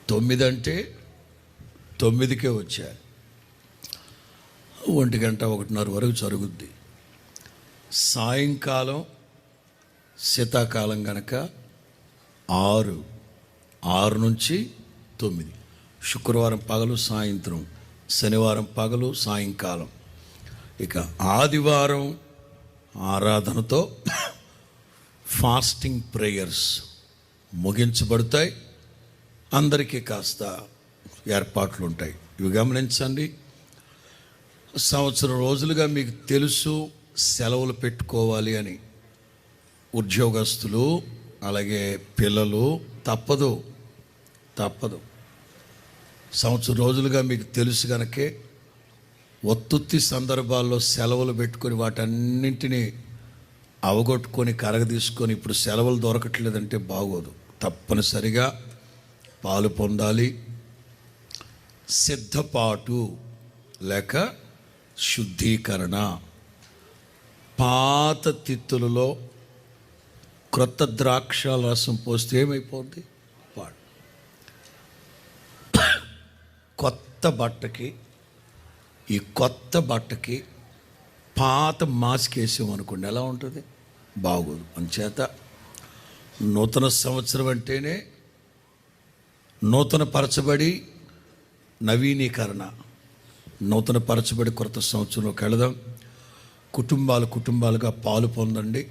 9 అంటే 9కే వచ్చారు. 1 గంట 1:30 వరకు జరుగుద్ది. సాయంకాలం శీతాకాలం కనుక 6 నుంచి 9, శుక్రవారం పగలు సాయంత్రం, శనివారం పగలు సాయంకాలం. ఇక ఆదివారం ఆరాధనతో ఫాస్టింగ్ ప్రేయర్స్ ముగించబడతాయి. అందరికీ కాస్త ఏర్పాట్లు ఉంటాయి. ఇవి గమనించండి. సంవత్సరం రోజులుగా మీకు తెలుసు సెలవులు పెట్టుకోవాలి అని. ఉద్యోగస్తులు అలాగే పిల్లలు తప్పదు. సంవత్సరం రోజులుగా మీకు తెలుసు కనుకే ఒత్తుత్తి సందర్భాల్లో సెలవులు పెట్టుకొని వాటన్నింటినీ అవగొట్టుకొని కరగదీసుకొని ఇప్పుడు సెలవులు దొరకట్లేదంటే బాగోదు. తప్పనిసరిగా పాలు పొందాలి. సిద్ధపాటు లేక శుద్ధీకరణ. పాత తిత్తులలో క్రొత్త ద్రాక్షాల రసం పోస్తే ఏమైపోద్ది? పాడు. ఈ కొత్త బట్టకి పాత మాస్క్ వేసామనుకోండి, ఎలా ఉంటుంది? బాగోదు. అంచేత నూతన సంవత్సరం అంటేనే నూతన పరచబడి నవీనీకరణ. నూతన పరచబడి కొత్త సంవత్సరంలోకి వెళదాం. కుటుంబాలుగా పాలు పొందండి.